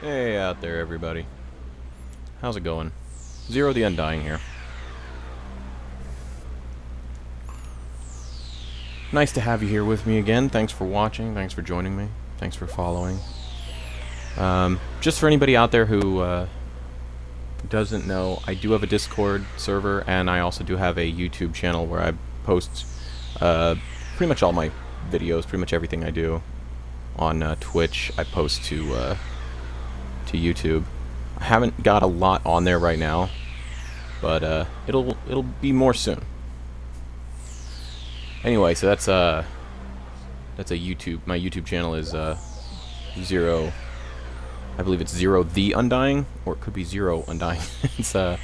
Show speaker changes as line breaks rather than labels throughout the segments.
Hey out there, everybody. How's it going? Zero the Undying here. Nice to have you here with me again. Thanks for watching. Thanks for joining me. Thanks for following. Just for anybody out there who doesn't know, I do have a Discord server, and I also do have a YouTube channel where I post pretty much all my videos, pretty much everything I do. On Twitch, I post to YouTube. I haven't got a lot on there right now, but it'll be more soon. Anyway, so that's a YouTube. My YouTube channel is Zero. I believe it's Zero the Undying, or it could be Zero Undying. It's wow,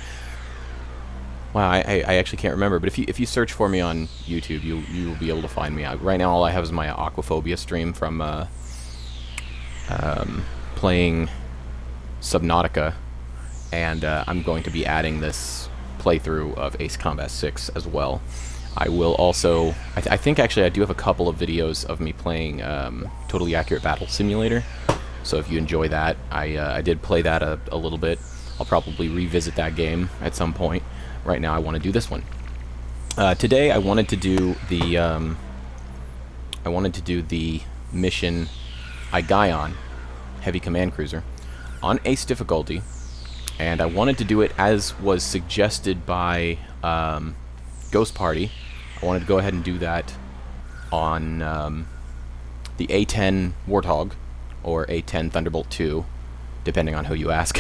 I actually can't remember. But if you search for me on YouTube, you'll be able to find me. Right now, all I have is my Aquaphobia stream from playing Subnautica, and I'm going to be adding this playthrough of Ace Combat 6 as well. I will also, I think actually I do have a couple of videos of me playing Totally Accurate Battle Simulator, so if you enjoy that, I did play that a little bit. I'll probably revisit that game at some point. Right now I want to do this one. Today I wanted to do the mission Aigaon Heavy Command Cruiser on Ace difficulty, and I wanted to do it as was suggested by Ghost Party. I wanted to go ahead and do that on the A-10 Warthog, or A-10 Thunderbolt 2, depending on who you ask.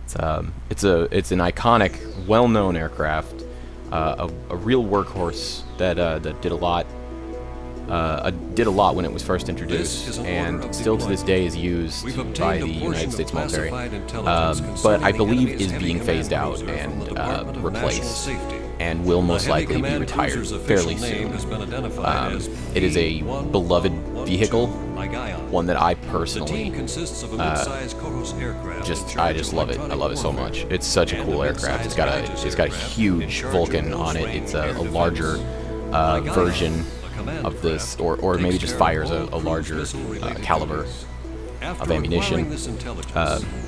It's an iconic, well-known aircraft, a real workhorse that did a lot. Did a lot when it was first introduced, and still to this day is used by the United States military, but I believe is being phased out and replaced, and will most likely be retired fairly soon. It is a beloved vehicle, one that I personally I just love it. I love it so much. It's such a cool aircraft. It's got a huge Vulcan on it. It's a larger version of this, or maybe just fires a larger caliber of ammunition.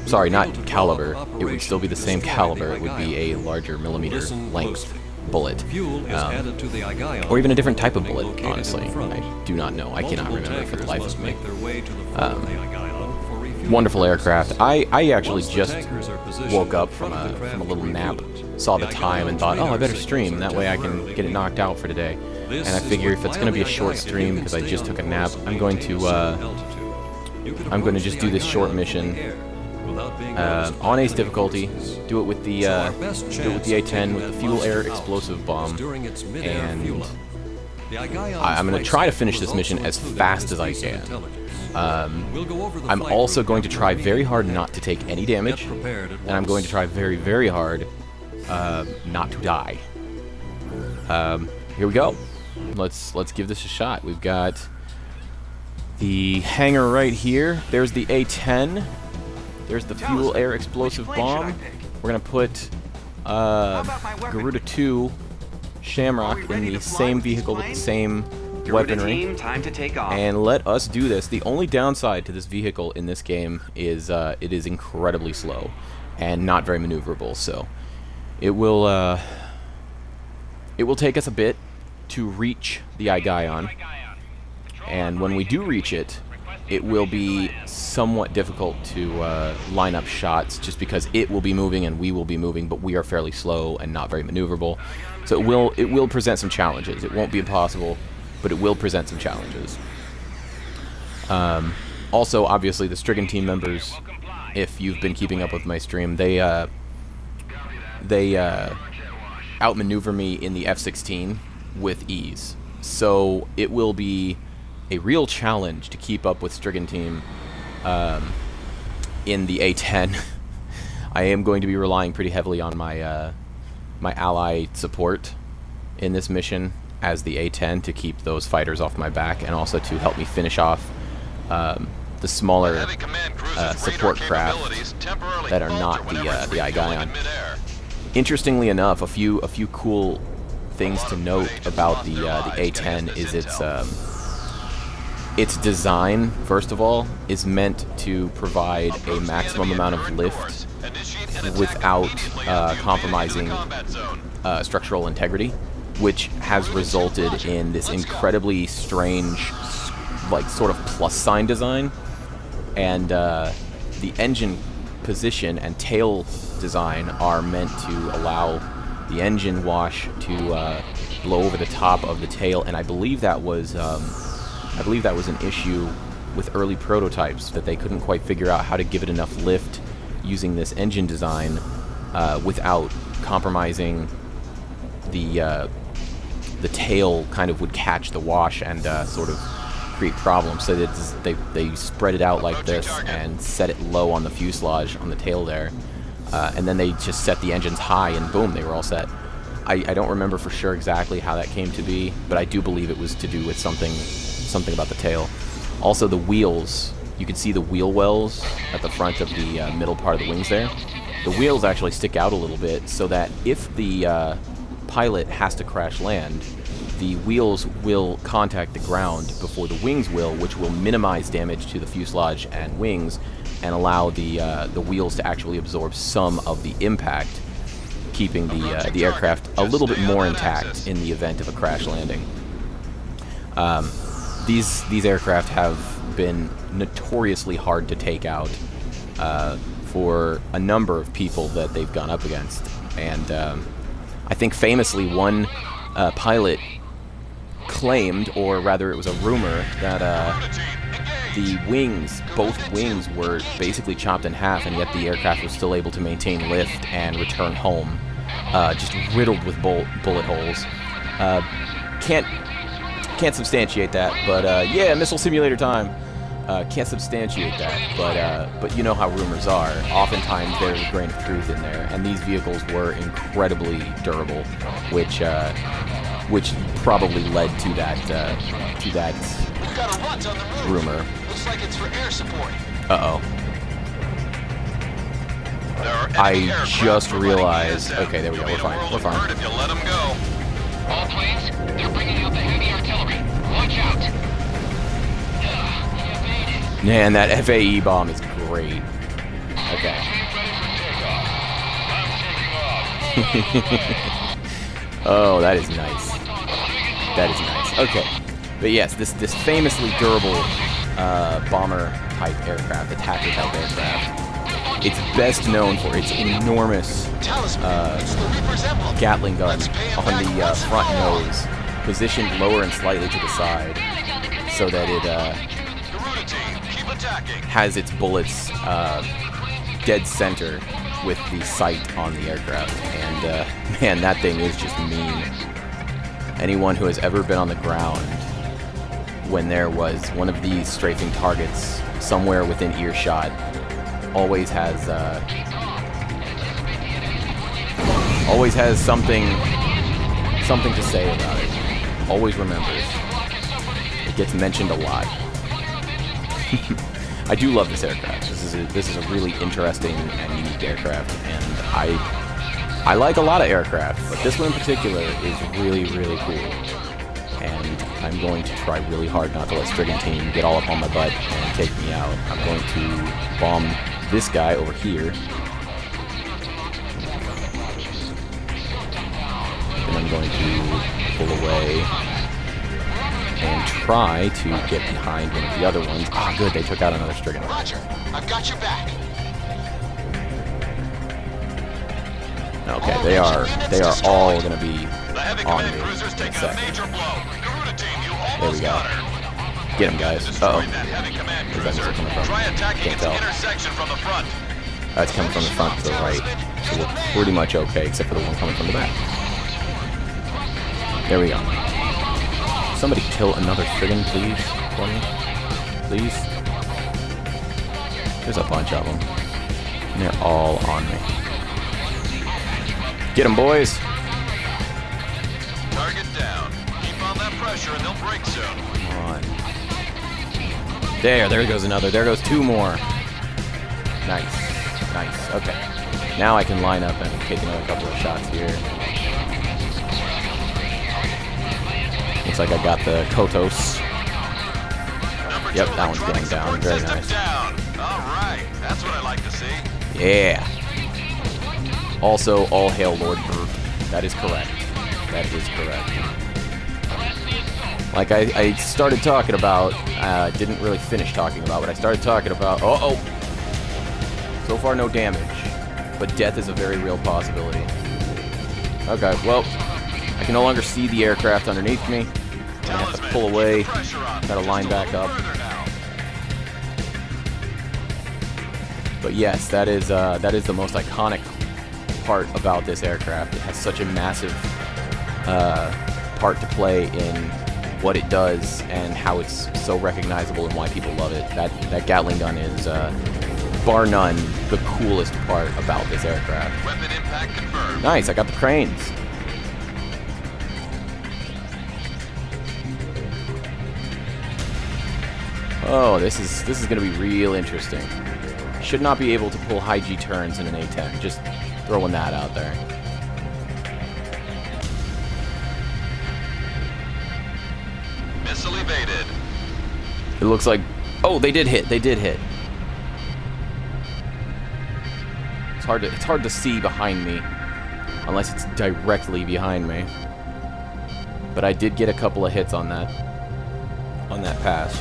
Sorry, not caliber. It would still be the same caliber. It would be a larger millimeter length bullet, or even a different type of bullet. Honestly, I do not know. I cannot remember for the life of me. Wonderful aircraft. I actually just woke up from a little nap, saw the time, and thought, oh, I better stream. That way I can get it knocked out for today. And I figure if it's going to be a short stream because I just took a nap, I'm going to just do this short mission on Ace difficulty. Do it with the A-10 with the fuel air explosive bomb, and I'm going to try to finish this mission as fast as I can. I'm also going to try very hard not to take any damage, and I'm going to try very, very hard not to die. Here we go. Let's give this a shot. We've got the hangar right here. There's the A-10. There's the fuel air explosive bomb. We're gonna put Garuda 2 Shamrock in the same vehicle with the same weaponry, and let us do this. The only downside to this vehicle in this game is it is incredibly slow and not very maneuverable. So it will take us a bit to reach the Aigaon, and when we do reach it, it will be somewhat difficult to line up shots, just because it will be moving and we will be moving, but we are fairly slow and not very maneuverable. So it will present some challenges. It won't be impossible, but it will present some challenges. Also, obviously, the Stricken team members, if you've been keeping up with my stream, they outmaneuver me in the F-16 with ease. So it will be a real challenge to keep up with Stricken team in the A-10. I am going to be relying pretty heavily on my my ally support in this mission as the A-10 to keep those fighters off my back, and also to help me finish off the smaller support craft that are not the Aigaon. Interestingly enough, a few cool things to note about the A-10 is its its design, first of all, is meant to provide a maximum amount of lift without compromising structural integrity, which has resulted in this incredibly strange, like, sort of plus sign design. And the engine position and tail design are meant to allow the engine wash to blow over the top of the tail, and I believe that was an issue with early prototypes, that they couldn't quite figure out how to give it enough lift using this engine design without compromising the tail. Kind of would catch the wash and sort of create problems. So they spread it out like this and set it low on the fuselage on the tail there, and then they just set the engines high, and boom, they were all set. I don't remember for sure exactly how that came to be, but I do believe it was to do with something about the tail. Also, the wheels, you can see the wheel wells at the front of the middle part of the wings there. The wheels actually stick out a little bit, so that if the pilot has to crash land, the wheels will contact the ground before the wings will, which will minimize damage to the fuselage and wings and allow the wheels to actually absorb some of the impact, keeping the aircraft a little bit more intact in the event of a crash landing. These aircraft have been notoriously hard to take out for a number of people that they've gone up against, and I think famously one pilot claimed, or rather it was a rumor, that the wings, both wings, were basically chopped in half, and yet the aircraft was still able to maintain lift and return home, just riddled with bullet holes. Can't substantiate that, but yeah, missile simulator time. Can't substantiate that, but you know how rumors are. Oftentimes there's a grain of truth in there, and these vehicles were incredibly durable, which probably led to that rumor.
Looks like it's for air support.
Uh-oh. I just realized. Okay, there we go. We're fine. We're fine.
If you let them go.
All planes, they're bringing out the heavy artillery. Watch out.
Man, that FAE bomb is great. Okay. Oh, that is nice. That is nice. Okay. But yes, this famously durable bomber-type aircraft, attacker-type aircraft, it's best known for its enormous Gatling gun on the front nose, positioned lower and slightly to the side, so that it has its bullets dead center with the sight on the aircraft. And man, that thing is just mean. Anyone who has ever been on the ground when there was one of these strafing targets somewhere within earshot always has something to say about it. Always remembers. It gets mentioned a lot. I do love this aircraft. This is a really interesting and unique aircraft, and I like a lot of aircraft, but this one in particular is really, really cool. And I'm going to try really hard not to let Strigan Team get all up on my butt and take me out. I'm going to bomb this guy over here. Then I'm going to pull away and try to get behind one of the other ones. Ah, good, they took out another Strigan.
Roger, I've got your back.
Okay, they are all going to be on me in a sec. There we go. Get him, guys. Uh-oh. Where's that missile coming from? Can't tell. It's coming from the front to the right. So we're pretty much okay, except for the one coming from the back. There we go. Somebody kill another Strigan, please, for me. Please. There's a bunch of them. And they're all on me. Get them, boys.
Target down. Keep on that pressure and they'll break soon.
Come on. There goes another. There goes two more. Nice. Nice. Okay. Now I can line up and take another couple of shots here. Looks like I got the Kotos. Yep, that one's getting down. Very nice.
Down. All right, that's what I like to see.
Yeah. Also, all hail Lord Burke. That is correct. That is correct. Like I started talking about, didn't really finish talking about, but I started talking about, uh-oh. So far, no damage. But death is a very real possibility. Okay, well, I can no longer see the aircraft underneath me. I have to pull away, gotta line back up. But yes, that is the most iconic part about this aircraft. It has such a massive part to play in what it does and how it's so recognizable and why people love it. That Gatling gun is, bar none, the coolest part about this aircraft.
Weapon impact confirmed.
Nice, I got the cranes. Oh, this is gonna be real interesting. Should not be able to pull high G turns in an A-10. Just throwing that out there.
Missile evaded.
It looks like... Oh, they did hit. They did hit. It's hard to see behind me. Unless it's directly behind me. But I did get a couple of hits on that. On that pass.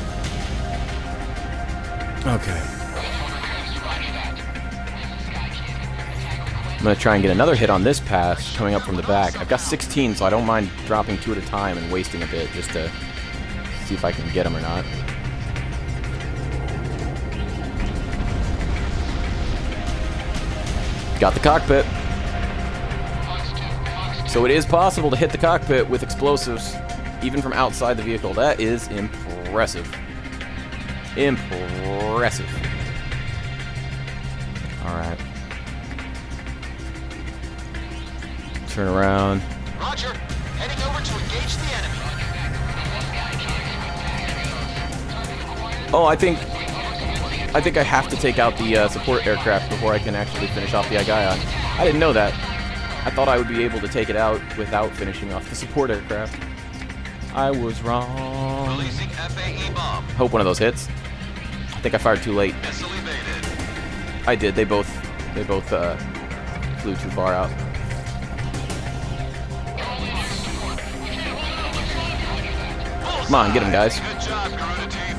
Okay. I'm going to try and get another hit on this pass coming up from the back. I've got 16, so I don't mind dropping 2 at a time and wasting a bit just to see if I can get them or not. Got the cockpit. So it is possible to hit the cockpit with explosives, even from outside the vehicle. That is impressive. Impressive. Alright. Turn around.
Roger. Heading over to engage the enemy.
Oh, I think I have to take out the support aircraft before I can actually finish off the Agayon. I didn't know that. I thought I would be able to take it out without finishing off the support aircraft. I was wrong.
Releasing FAE bomb.
Hope one of those hits. I think I fired too late.
Missile evaded.
I did. They both flew too far out. Come on, get him, guys.
Good job, Garuda team.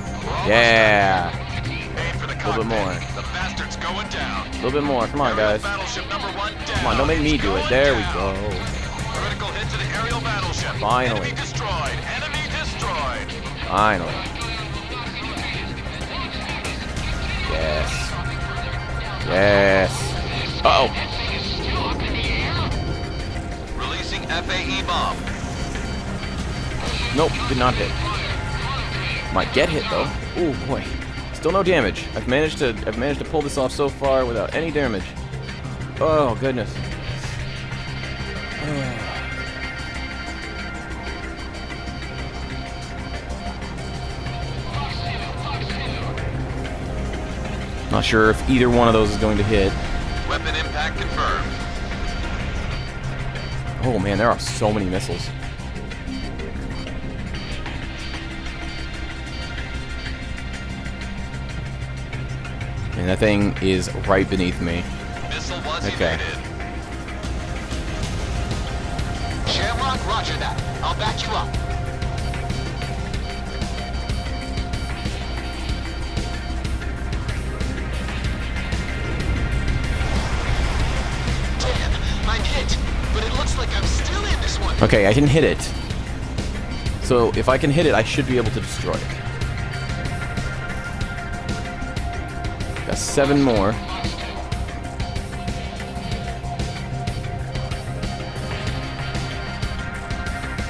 Yeah.
Aim for the
A little bit more.
The bastard's going down.
A little bit more. Come on, guys.
Battleship number 1 down.
Come on, don't make me do it. There we go.
Critical hit to the aerial battleship.
Finally.
Enemy destroyed. Enemy destroyed.
Finally. Yes. Yes. Uh-oh.
Releasing FAE bomb.
Nope, did not hit. Might get hit though. Oh boy. Still no damage. I've managed to pull this off so far without any damage. Oh goodness. Not sure if either one of those is going to hit.
Weapon impact confirmed.
Oh man, there are so many missiles. And that thing is right beneath me.
Missile was
Okay.
evaded. Shamrock, roger that. I'll back you up. Damn, I'm hit, but it looks like I'm still in this one.
Okay, I can hit it. So if I can hit it, I should be able to destroy it. Got 7 more.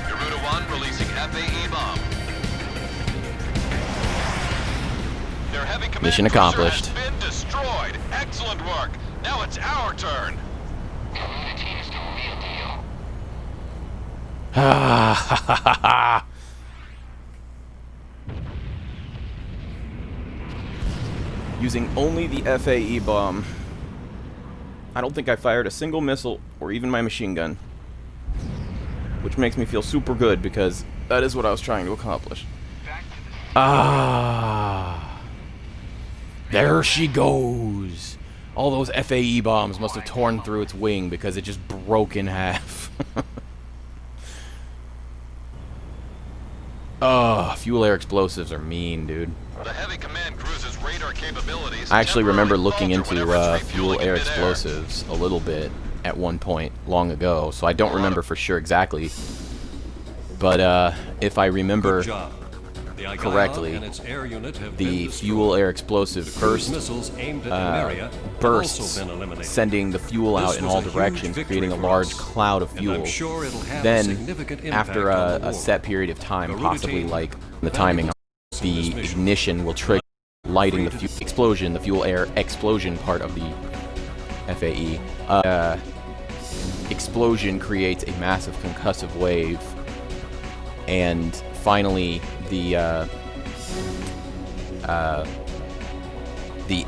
Garuda 1 releasing FAE bomb. Their heavy command
Mission
cruiser
accomplished.
has been destroyed. Excellent work. Now it's our turn.
Garuda team is the real deal.
Ha ha ha ha. Using only the FAE bomb. I don't think I fired a single missile or even my machine gun. Which makes me feel super good because that is what I was trying to accomplish. Ah. There she goes. All those FAE bombs must have torn through its wing because it just broke in half. Oh, fuel air explosives are mean, dude.
The heavy command cruiser's radar capabilities
I actually remember
temporarily
looking
falter
into
whenever it's
fuel
refueling in
air
midair.
explosives a little bit at one point long ago, so I don't remember for sure exactly. But if I remember
Good job. The Igaion
correctly,
and its air unit have
the
been
fuel air explosive
destroyed. Cruise
first
missiles aimed at Emeria have
bursts,
also been eliminated.
sending the fuel
This
out in
was
all
a huge
directions,
victory
creating a
for
large
us,
cloud of
and
fuel.
I'm sure it'll have a
Then,
significant impact
after
on the
a
war.
set period of time,
Garuda
possibly
team,
like the timing, the ignition will trigger lighting the explosion, the fuel air explosion part of the FAE. Explosion creates a massive concussive wave, and finally the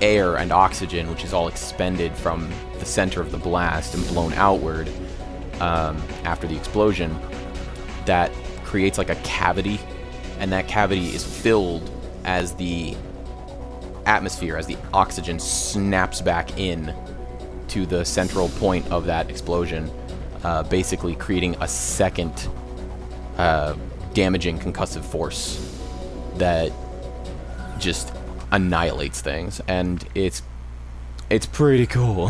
air and oxygen, which is all expended from the center of the blast and blown outward after the explosion, that creates like a cavity, and that cavity is filled as the atmosphere, as the oxygen snaps back in to the central point of that explosion, basically creating a second damaging concussive force that just annihilates things, and it's pretty cool.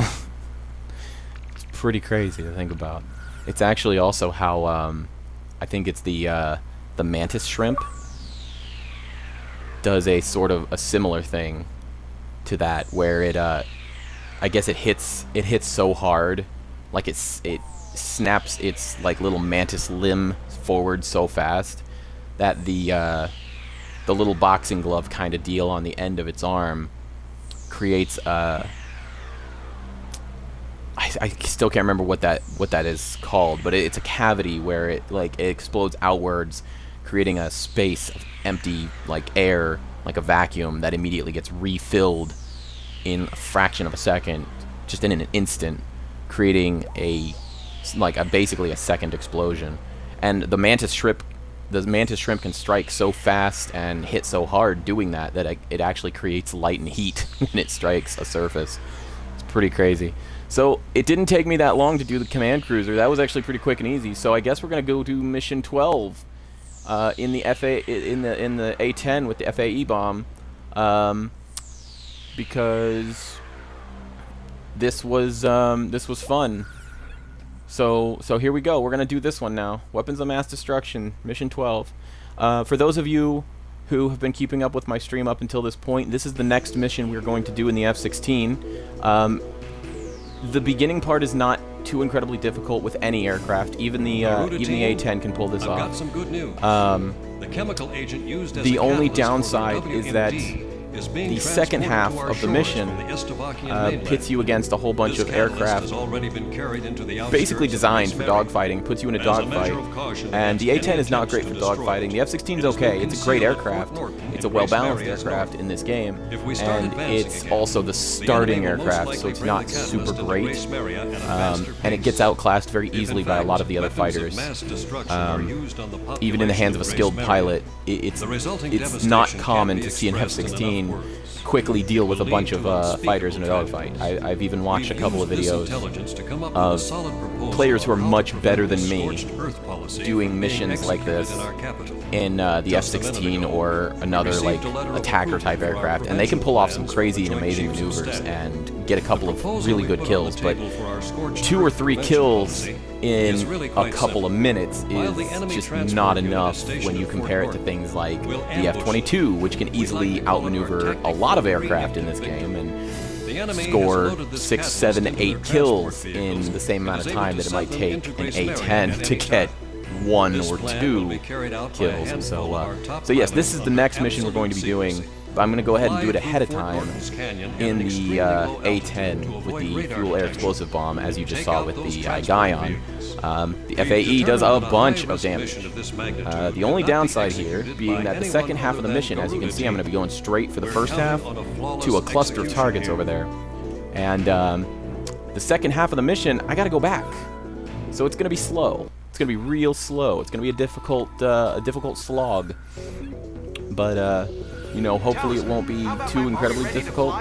It's pretty crazy to think about. It's actually also how I think it's the mantis shrimp does a sort of a similar thing to that, where it I guess it hits so hard, like it snaps its like little mantis limb forward so fast that the little boxing glove kind of deal on the end of its arm creates I still can't remember what that is called, but it's a cavity where it explodes outwards, creating a space of empty like air, like a vacuum that immediately gets refilled in a fraction of a second, just in an instant, creating basically a second explosion. And the mantis shrimp can strike so fast and hit so hard doing that it actually creates light and heat when it strikes a surface. It's pretty crazy. So it didn't take me that long to do the command cruiser. That was actually pretty quick and easy. So I guess we're gonna go to mission 12 in the A-10 with the FAE bomb, because this was fun. So here we go. We're gonna do this one now. Weapons of Mass Destruction, mission 12. For those of you who have been keeping up with my stream up until this point, this is the next mission we're going to do in the F-16. The beginning part is not too incredibly difficult with any aircraft. Even the A-10 can pull this off.
I've got some good news. The chemical agent used as
The
a
only
catalyst for the
downside is that
WMD is being
the second half
transported to our
of the
shores
mission
from the Slovakian mainland.
pits you against a whole bunch
This
of
catalyst
aircraft
has already been carried into the
basically
outskirts of
designed for
East
dogfighting, puts you in a
As a measure
dogfight.
of caution
And the
against
A-10
any
is not
attempts
great
to
for
destroy
dogfighting.
it.
The F-16 is
It has been
okay. It's a great
concealed at
aircraft.
Fort Norton
It's a
in
well-balanced
West
aircraft
Mary's
in this game.
If we start
And
advancing
it's
again,
also the
the
starting
enemy will most
aircraft, so
likely
it's
bring
not
the catalyst
super
into
great.
Grace Maria at a faster
And it
pace.
gets outclassed very
If, in
easily by a
fact,
lot of the other
weapons of
fighters.
mass destruction are used on the
Even in the hands of a
population
skilled
Grace
pilot,
Maria,
it's
the resulting
not
devastation
common
can't
to
be
see an
expressed in
F-16
enough words.
quickly deal with a
Will
bunch
lead
of
to
fighters in a
unspeakable
dogfight.
tragedies.
I've even watched a
We've
couple of
used this
videos
intelligence to come up
of
with a solid proposal
players who are
on how
much
to
better
prevent
than
the
me
scorched earth policy
doing
from being
missions like
executed
this
in our capital.
in the
Just a minute
F-16
ago,
or
we
another
received a letter of
attacker type
approval for our
aircraft, and they can pull off some
prevention
crazy
plans
and
for the
amazing
Joint Chiefs of
maneuvers
Staff.
and get a couple
The
of
proposal
really
we
good
put on
kills,
the
but
table for our scorched
2 or
earth
3
prevention
kills
policy
in
is really
a
quite
couple of
simple.
minutes
While the
is
enemy
just
transport
not
unit is
enough
stationed
when you
at Fort
compare it to
Norton.
things like
We'll
the
ambush
F-22, which can
them. We'd like
easily
to call it our
outmaneuver a
tactic
lot of
free
aircraft in
and
this game
victory.
and
The enemy has
score
loaded this
6,
catalyst
7,
into their
8
transport
kills
vehicles
in the same
and
amount
is
of
able
time
to
that it might
send them
take
into
an
Grace Maria
A-10
at
to
any
get
time.
1
This
or
plan will
2
be carried out by a
kills. And
handful of our top
so yes, this
pilots
is the
under
next mission we're going to be
absolute
doing.
secrecy.
But I'm going to go ahead and do it
Fly
ahead of
through Fort
time
Norton's canyon at
in
an
the
extremely low altitude to
A-10 with
avoid
the
radar
fuel air
detection.
explosive bomb, as you just
Take
saw
out
with
those
the
transport
Igaion.
vehicles.
The
We've
FAE does a
determined that
bunch of
high-risk
damage.
mission of this magnitude
The only
cannot be
downside here
executed
being
by
that the
anyone
second half
other
of the
than
mission, as you can
Garuda
see, I'm going to be
team.
going straight for the
We're
first half
counting on a flawless
to a cluster of
execution
targets
here.
over there. And the second half of the mission, I got to go back. So it's going to be slow. It's going to be real slow. It's going to be a difficult slog. But You know, hopefully it won't be too incredibly difficult,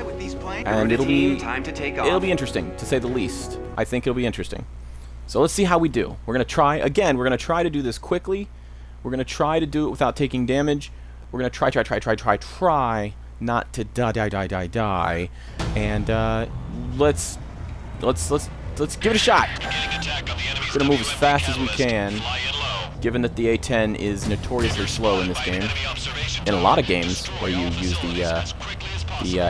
and it'll be interesting, to say the least. I think it'll be interesting. So let's see how we do. We're going to try, again, we're going to try to do this quickly. We're going to try to do it without taking damage. We're going to try not to die. And let's give it a shot. We're going to move as fast as we can, given that the A-10 is notoriously slow in this game. In a lot of games where you use the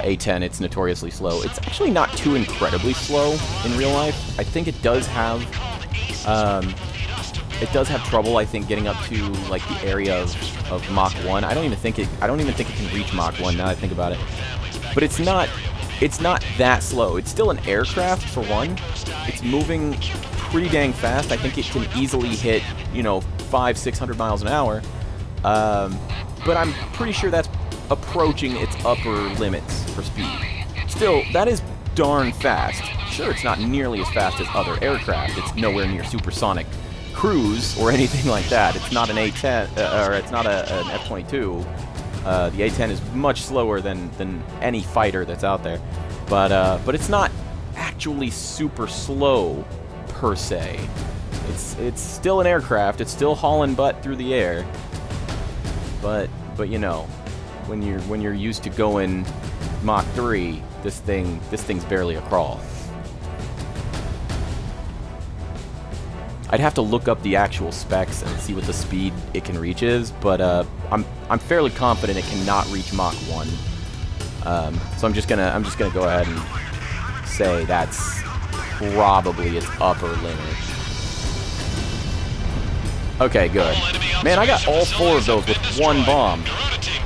A-10, it's notoriously slow. It's actually not too incredibly slow in real life. I think it does have trouble, I think, getting up to like the area of Mach 1. I don't even think it can reach Mach 1 now that I think about it. But it's not that slow. It's still an aircraft for one. It's moving pretty dang fast. I think it can easily hit, you know, 500-600 miles an hour. But I'm pretty sure that's approaching its upper limits for speed. Still, that is darn fast. Sure, it's not nearly as fast as other aircraft. It's nowhere near supersonic cruise or anything like that. It's not an A-10, or it's not an F-22. The A-10 is much slower than any fighter that's out there. But it's not actually super slow per se. It's still an aircraft. It's still hauling butt through the air. But you know, when you're used to going Mach 3, this thing's barely a crawl. I'd have to look up the actual specs and see what the speed it can reach is, but I'm fairly confident it cannot reach Mach 1. So I'm just gonna go ahead and say that's probably its upper limit. Okay, good. Man, I got all 4 of those with one bomb.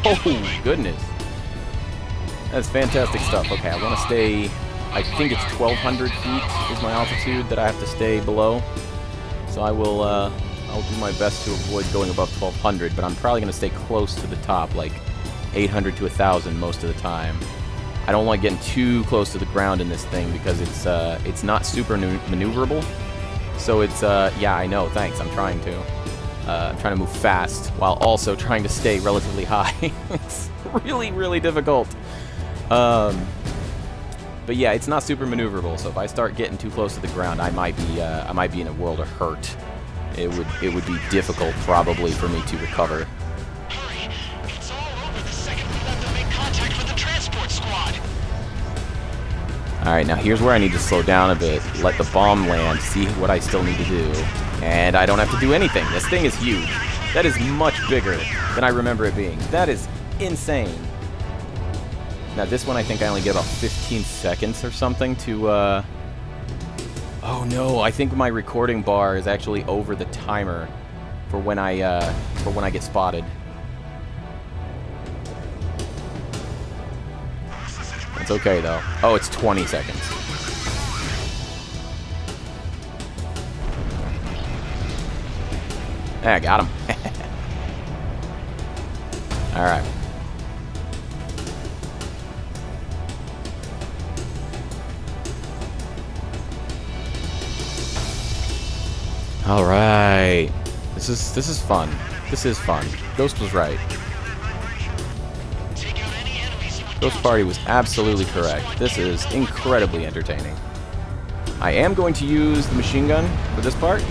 Oh, goodness. That's fantastic stuff. Okay, I want to stay, I think it's 1,200 feet is my altitude that I have to stay below. So I'll do my best to avoid going above 1,200, but I'm probably going to stay close to the top, like 800 to 1,000 most of the time. I don't like getting too close to the ground in this thing because it's not super maneuverable. So it's, yeah, I know, thanks, I'm trying to. I'm trying to move fast while also trying to stay relatively high. It's really, really difficult. But yeah, it's not super maneuverable. So if I start getting too close to the ground, I might be in a world of hurt. It would be difficult probably for me to recover.
Hurry! It's all over the second we let them make contact with the transport squad.
All right, now here's where I need to slow down a bit, let the bomb land, see what I still need to do. And I don't have to do anything. This thing is huge. That is much bigger than I remember it being. That is insane. Now this one I think I only get about 15 seconds or something to, oh no, I think my recording bar is actually over the timer for when I get spotted. It's okay though. Oh, it's 20 seconds. I got him. Alright. Alright. This is fun. This is fun. Ghost was right. Ghost Party was absolutely correct. This is incredibly entertaining. I am going to use the machine gun for this part.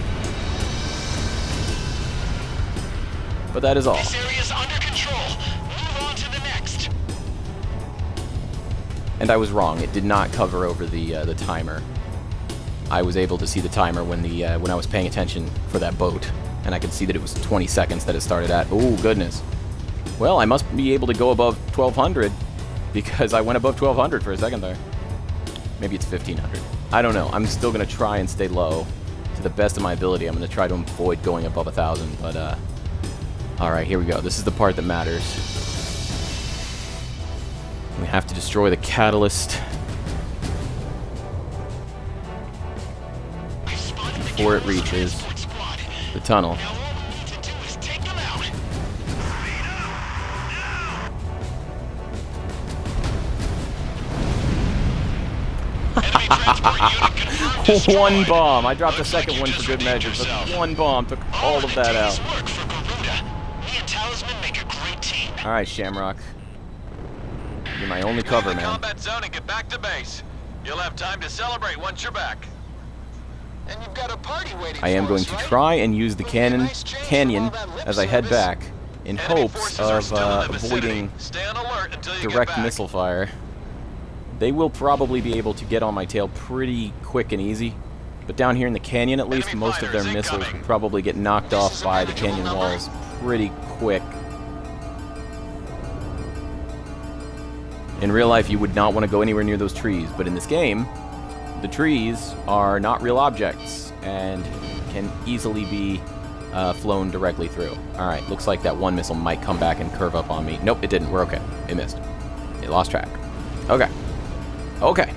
But that is all.
This area's under control. Move on to the next.
And I was wrong. It did not cover over the timer. I was able to see the timer when I was paying attention for that boat, and I could see that it was 20 seconds that it started at. Oh goodness. Well, I must be able to go above 1,200 because I went above 1,200 for a second there. Maybe it's 1,500. I don't know. I'm still gonna try and stay low to the best of my ability. I'm gonna try to avoid going above 1,000, but Alright, here we go. This is the part that matters. We have to destroy the catalyst before it reaches the tunnel.
Now all we need to do is take them out. Enemy transport unit confirmed
One
destroyed.
bomb. I dropped a second one
Just
for good
repeat
measure, but
yourself.
one bomb took all of that out.
Continuous work for Garuda. Me and Talisman make a great team.
Alright, Shamrock. You're my only cover,
Leave the
man.
combat zone and get back to base. You'll have time to celebrate once you're back.
And you've got a party waiting
I am
for
going
us,
to
right?
try and use the
It'll be a
canyon
nice change from
canyon
all that lip
as I head
service.
back in
Enemy
hopes
forces are
of
still in the vicinity.
avoiding
Stay on alert until you
direct
get back.
missile fire. They will probably be able to get on my tail pretty quick and easy. But down here in the canyon, at least,
Enemy
most of their
fighters
missiles
incoming.
will probably get knocked
This
off
is a
by the
manageable
canyon
number.
walls pretty quick. In real life, you would not want to go anywhere near those trees, but in this game, the trees are not real objects and can easily be flown directly through. Alright, looks like that one missile might come back and curve up on me. Nope, it didn't. We're okay. It missed. It lost track. Okay. Okay.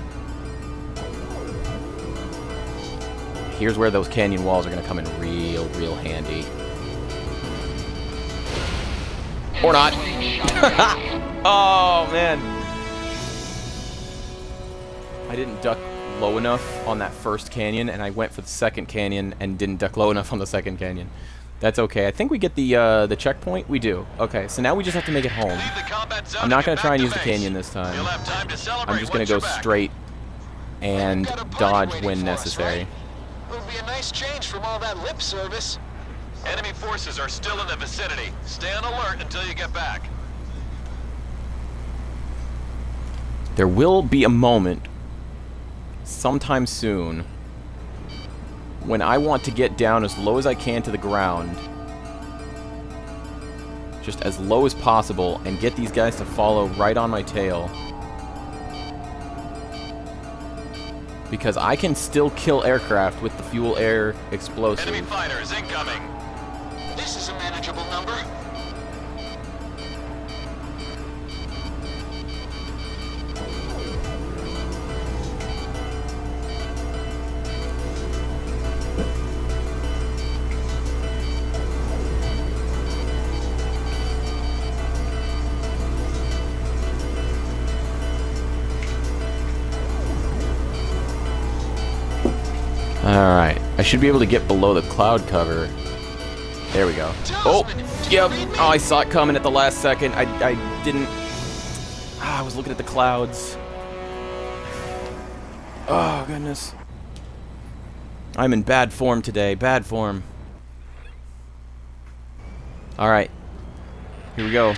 Here's where those canyon walls are going to come in real handy. Or not. Oh, man. I didn't duck low enough on that first canyon, and I went for the second canyon and didn't duck low enough on the second canyon. That's okay. I think we get the checkpoint. We do. Okay, so now we just have to make it home.
Leave the combat zone
I'm not
and
going
get
to try
back
and use the
base.
canyon this time.
You'll have time to celebrate
I'm just going
once
to go
you're back.
straight and
We've got a party
dodge
waiting
when
for us,
necessary.
right? It'll be a nice change from all that lip service.
Enemy forces are still in the vicinity. Stay on alert until you get back.
There will be a moment sometime soon when I want to get down as low as I can to the ground, just as low as possible, and get these guys to follow right on my tail. Because I can still kill aircraft with the fuel-air
Enemy
explosive.
fighters incoming.
This is a manageable number.
Alright, I should be able to get below the cloud cover. There we go. Oh, yep. Oh, I saw it coming at the last second. I didn't... I was looking at the clouds. Oh, goodness. I'm in bad form today. Bad form. Alright. Here we go.
Leave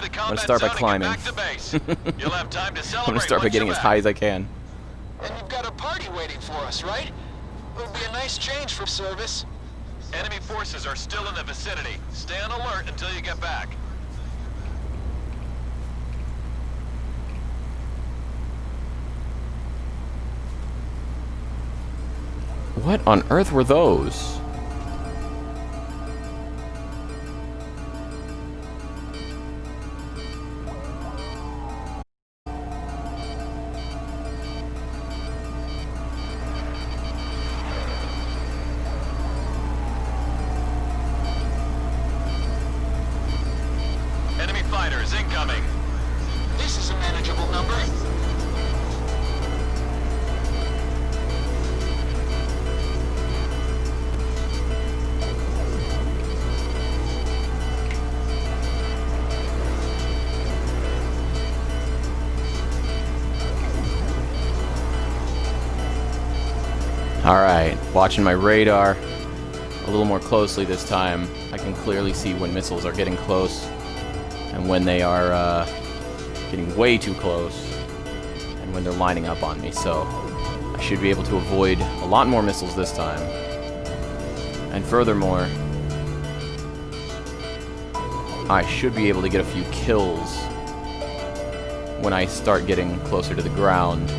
the combat
start by
zone and
climbing.
get back to base. You'll have time to
I'm
celebrate
gonna start by
once
getting
you're
as
back.
high as I can.
And you've got a party waiting for us, right? It'll be a nice change from service.
Enemy forces are still in the vicinity. Stay on alert until you get back.
What on earth were those?
Enemy fighters incoming.
This is a manageable number.
Alright, watching my radar a little more closely this time. I can clearly see when missiles are getting close and when they are getting way too close and when they're lining up on me. So I should be able to avoid a lot more missiles this time. And furthermore, I should be able to get a few kills when I start getting closer to the ground.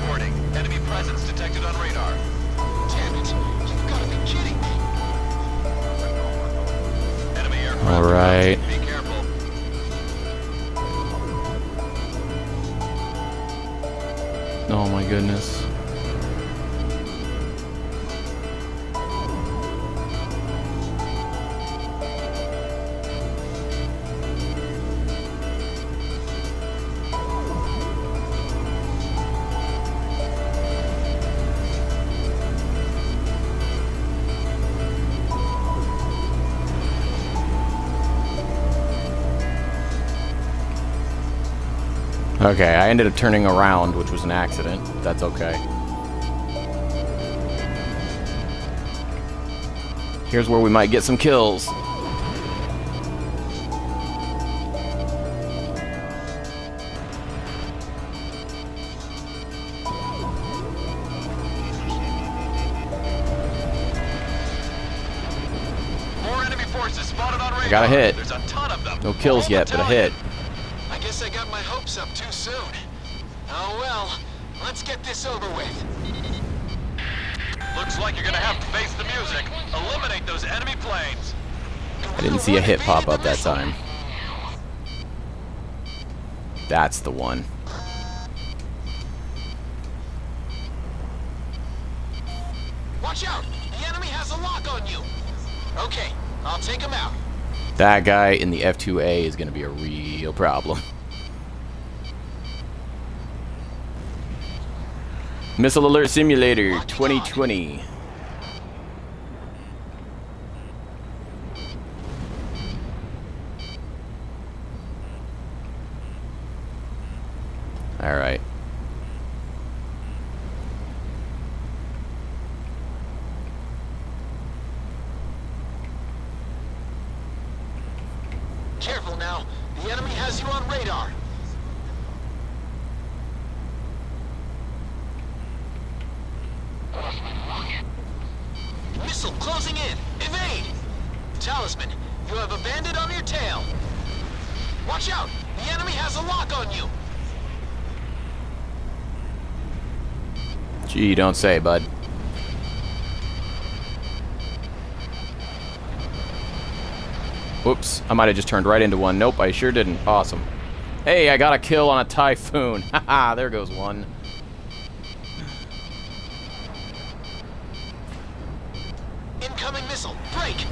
Warning. Enemy presence detected on radar.
Damn it. You've got to be kidding me.
Enemy aircraft.
All right.
Be careful.
Oh my goodness. Okay, I ended up turning around, which was an accident. That's okay. Here's where we might get some kills.
More enemy forces spotted on radar.
I got a hit.
There's a ton of them.
No kills
Whole
yet, but a hit.
I guess I got my hopes up too soon. Oh well, let's get this over with.
Looks like you're gonna have to face the music. Eliminate those enemy planes.
I didn't see a hit pop up that time. That's the one.
Watch out! The enemy has a lock on you. Okay, I'll take him out.
That guy in the F2A is going to be a real problem. Missile Alert Simulator 2020. Alright.
Careful now. The enemy has you on radar. Missile closing in. Evade! Talisman, you have a bandit on your tail. Watch out! The enemy has a lock on you.
Gee, don't say, bud. Whoops, I might have just turned right into one. Nope, I sure didn't. Awesome. Hey, I got a kill on a Typhoon. Haha, there goes one.
Incoming missile. Break!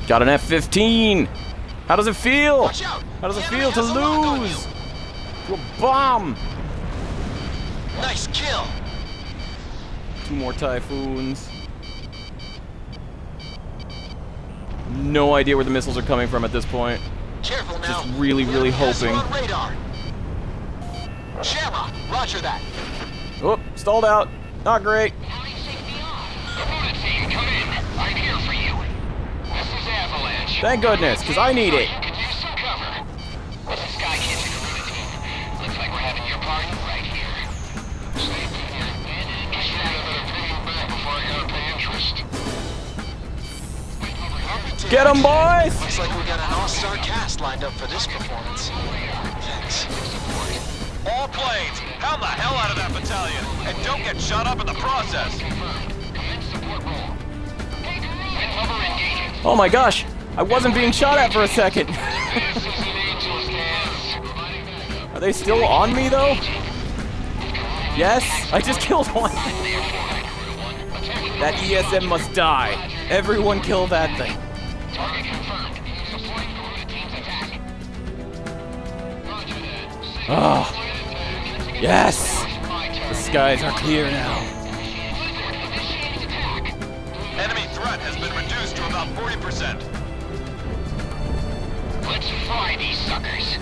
Got an F-15. How does it feel?
Watch out!
How does it
The
feel
enemy
to
has a lock on
lose? To a bomb.
you. Nice kill.
2 more Typhoons. No idea where the missiles are coming from at this point.
Careful now.
Just really,
The
really
enemy has you
hoping.
on radar. Shamrock, roger that.
Oh, stalled out. Not great.
Line safety on. Opponent team, come in. I'm here for you. This is Avalanche.
Thank goodness, because I need it.
Could use some cover. This is Sky Kitchen, opponent team. Looks like we're having your party right here. Stay put here. Just figured I better pay you back before I gotta pay interest.
Get 'em, boys!
Looks like we got an all-star cast lined up for this performance. Thanks.
All planes, pound the hell out of that battalion, and don't get shot up in the process.
Oh my gosh, I wasn't being shot at for a second. Are they still on me though? Yes, I just killed one. That ESM must die. Everyone kill that thing.
Target confirmed. Supporting opponent team's attack. Roger that.
Ah, yes. The skies are clear now.
Enemy threat has been reduced to about 40%.
Let's fry these suckers.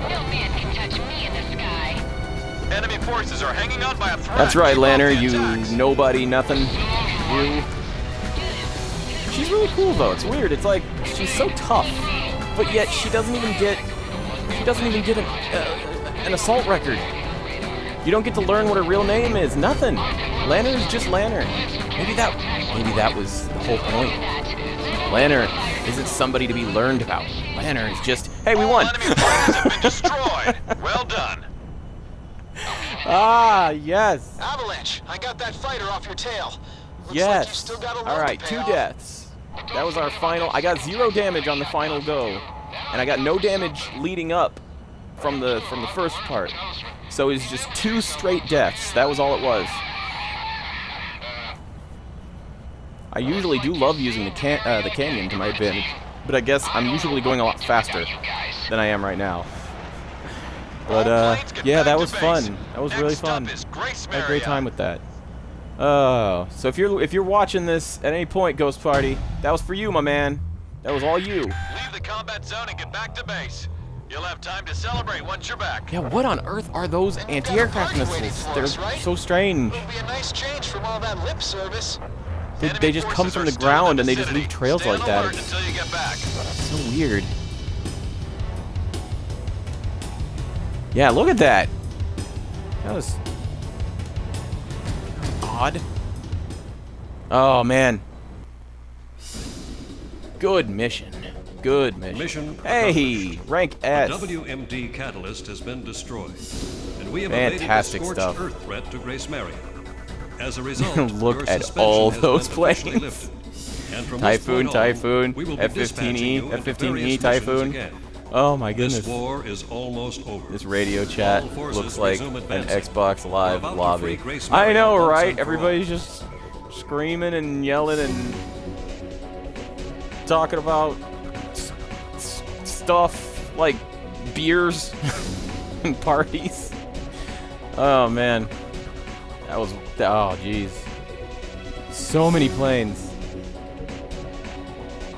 No man can touch me in the sky.
Enemy forces are hanging on by a thread.
That's right,
Keep up
Lanner,
the
you
attacks.
nobody, nothing. You. She's really cool though. It's weird. It's like she's so tough, but yet she doesn't even get an assault record. You don't get to learn what her real name is. Nothing. Lanner is just Lanner. Maybe that was the whole point. Lanner isn't somebody to be learned about. Lanner is just, hey, we
All
won.
enemy planes have been destroyed. Well done.
Ah, yes.
Avalanche, I got that fighter off your tail. Looks
Yes.
like you still got a load
All right,
to pay
2
off.
deaths. That was our final. I got 0 damage on the final go, and I got no damage leading up from the first part. So it's just 2 straight deaths. That was all it was. I usually do love using the canyon to my advantage, but I guess I'm usually going a lot faster than I am right now. But
All planes get
yeah,
back
that
to
was
base.
fun. That was really
Next
fun.
up is Grace
Had a great
Maria.
time with that. Oh, so if you're watching this at any point, Ghost Party, that was for you, my man. That was all you.
Leave the combat zone and get back to base. You'll have time to celebrate once you're back.
Yeah, what on earth are those
And we've got a
anti-aircraft
party waiting
missiles?
for
They're
us, right?
so strange.
It'll be a nice change from all that lip service.
They
Enemy
just come
forces
from
are
the
still in
ground and they just
vicinity.
leave trails
Stay
like
on
that.
alert
It's
until you get back.
so weird. Yeah, look at that. That was odd. Oh man. Good mission. Good mission.
Mission
Hey,
accomplished.
rank
The
S.
WMD catalyst has been destroyed, and we have
Fantastic
evaded the scorched
stuff.
Earth threat to Grace Mary. As a result,
Look
your
at
suspension
all
has
those
been officially
planes.
lifted. And from
Typhoon,
this point on,
Typhoon,
we will be dispatching
F-15E,
you into
F-15E,
various missions
Typhoon.
again.
Oh my
This
goodness.
war is almost over.
This radio chat
All forces
looks like
resume
an
advancing.
Xbox
We're
Live
about to
lobby.
free Grace
I
Mary
know,
once
right?
and for all.
Everybody's just screaming and yelling and talking about stuff like beers and parties. Oh man, that was oh jeez, so many planes.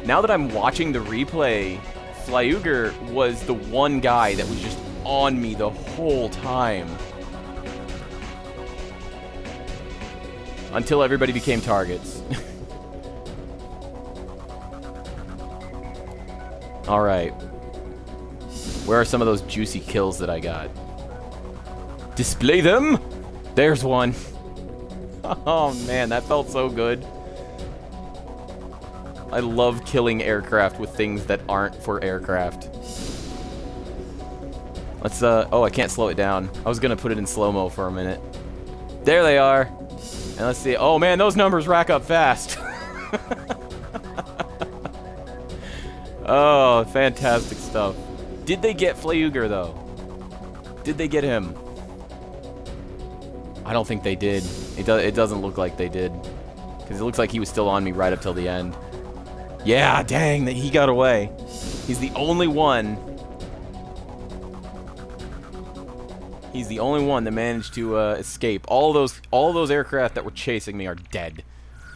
Now that I'm watching the replay, Flyuger was the one guy that was just on me the whole time. Until everybody became targets. Alright. Where are some of those juicy kills that I got? Display them! There's one. Oh man, that felt so good. I love killing aircraft with things that aren't for aircraft. Let's, oh, I can't slow it down. I was gonna put it in slow-mo for a minute. There they are. And let's see. Oh man, those numbers rack up fast. Oh, fantastic stuff. Did they get Flyuger, though? Did they get him? I don't think they did. It doesn't look like they did. Because it looks like he was still on me right up till the end. Yeah, dang, that he got away. He's the only one. He's the only one that managed to escape. All those aircraft that were chasing me are dead.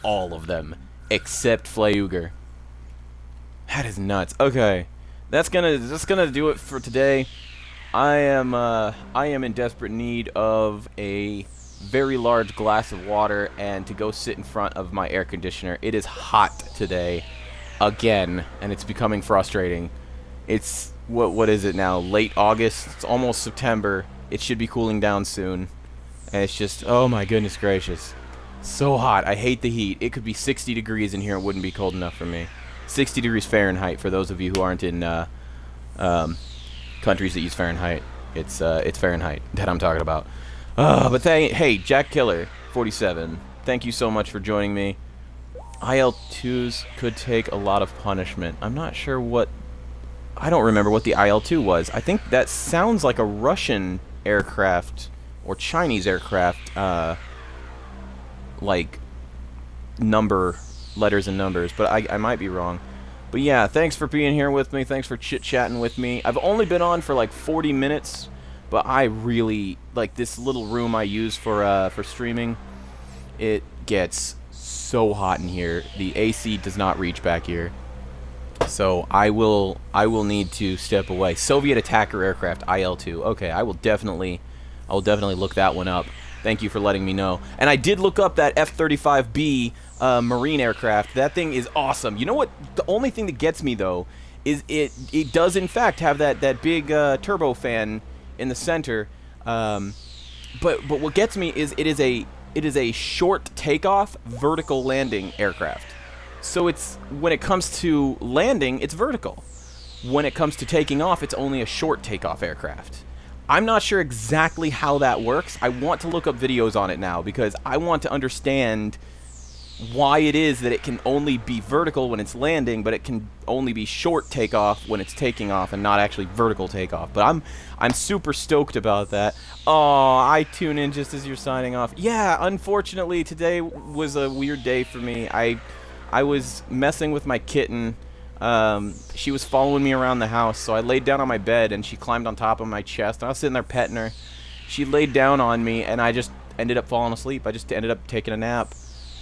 All of them. Except Flyuger. That is nuts. Okay. That's gonna do it for today. I am in desperate need of a very large glass of water and to go sit in front of my air conditioner. It is hot today again, and it's becoming frustrating. It's what is it now? Late August. It's almost September. It should be cooling down soon. And it's just, oh my goodness gracious. So hot. I hate the heat. It could be 60 degrees in here. It wouldn't be cold enough for me. 60 degrees Fahrenheit for those of you who aren't in countries that use Fahrenheit. It's Fahrenheit that I'm talking about. But hey, Jack Killer 47, thank you so much for joining me. IL-2s could take a lot of punishment. I'm not sure what... I don't remember what the IL-2 was. I think that sounds like a Russian aircraft or Chinese aircraft, like letters and numbers, but I might be wrong. But yeah, thanks for being here with me. Thanks for chit-chatting with me. I've only been on for like 40 minutes, but I really like this little room I use for streaming. It gets so hot in here. The AC does not reach back here. So I will need to step away. Soviet attacker aircraft IL-2. Okay, I will definitely look that one up. Thank you for letting me know. And I did look up that F-35B Marine aircraft. That thing is awesome. You know what? The only thing that gets me though is it does in fact have that big turbofan in the center. But what gets me is it is a short takeoff, vertical landing aircraft. So it's when it comes to landing, it's vertical. When it comes to taking off, it's only a short takeoff aircraft. I'm not sure exactly how that works. I want to look up videos on it now because I want to understand why it is that it can only be vertical when it's landing, but it can only be short takeoff when it's taking off and not actually vertical takeoff. But I'm super stoked about that. Oh, I tune in just as you're signing off. Yeah, unfortunately today was a weird day for me. I was messing with my kitten. She was following me around the house, so I laid down on my bed and she climbed on top of my chest. And I was sitting there petting her. She laid down on me and I just ended up falling asleep. I just ended up taking a nap.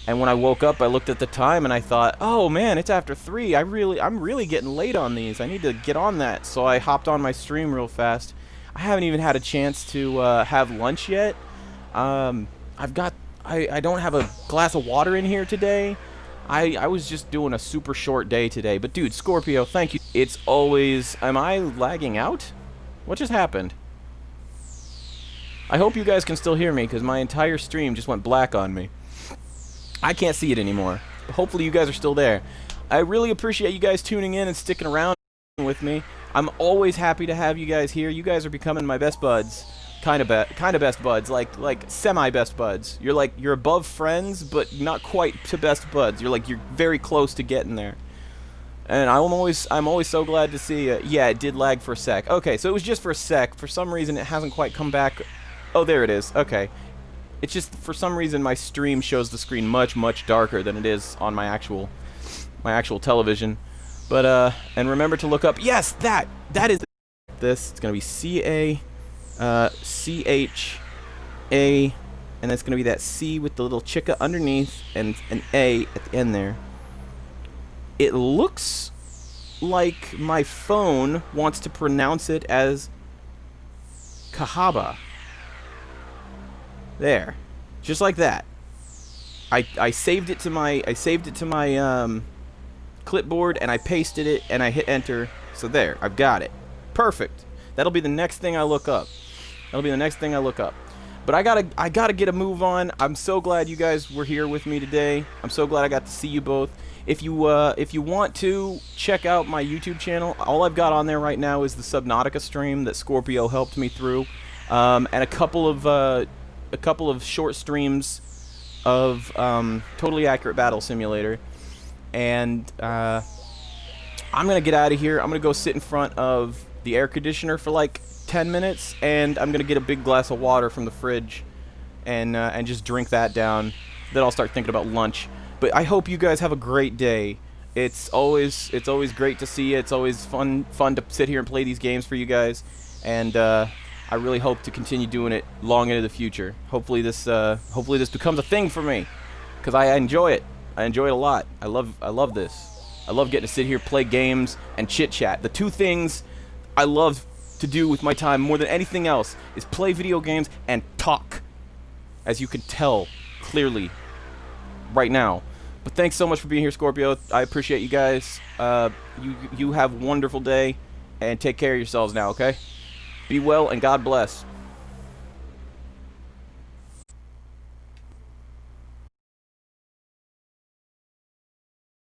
And when I woke up, I looked at the time and I thought, oh man, it's after 3. I'm really getting late on these. I need to get on that. So I hopped on my stream real fast. I haven't even had a chance to have lunch yet. I don't have a glass of water in here today. I was just doing a super short day today. But dude, Scorpio, thank you. It's always... Am I lagging out? What just happened? I hope you guys can still hear me, because my entire stream just went black on me. I can't see it anymore. Hopefully you guys are still there. I really appreciate you guys tuning in and sticking around with me. I'm always happy to have you guys here. You guys are becoming my best buds. Kind of best buds, like semi-best buds. You're above friends, but not quite to best buds. You're very close to getting there. And I'm always so glad to see you. Yeah, it did lag for a sec. Okay, so it was just for a sec. For some reason, it hasn't quite come back. Oh, there it is. Okay. It's just, for some reason, my stream shows the screen much, much darker than it is on my actual television. But, and remember to look up, yes, that is this. It's going to be C-A-C-H-A, and that's going to be that C with the little chica underneath and an A at the end there. It looks like my phone wants to pronounce it as Kahaba. There, just like that. I saved it to my clipboard and I pasted it and I hit enter. So there, I've got it. Perfect. That'll be the next thing I look up. But I gotta get a move on. I'm so glad you guys were here with me today. I'm so glad I got to see you both. If you want to check out my YouTube channel, all I've got on there right now is the Subnautica stream that Scorpio helped me through, and a couple of short streams of Totally Accurate Battle Simulator. And I'm gonna get out of here. I'm gonna go sit in front of the air conditioner for like 10 minutes, and I'm gonna get a big glass of water from the fridge, and just drink that down. Then I'll start thinking about lunch. But I hope you guys have a great day. It's always great to see you. It's always fun to sit here and play these games for you guys, and I really hope to continue doing it long into the future. Hopefully this becomes a thing for me, because I enjoy it. I enjoy it a lot. I love this. I love getting to sit here, play games, and chit chat. The two things I love to do with my time more than anything else is play video games and talk, as you can tell clearly right now. But thanks so much for being here, Scorpio. I appreciate you guys. You have a wonderful day, and take care of yourselves now, okay? Be well, and God bless.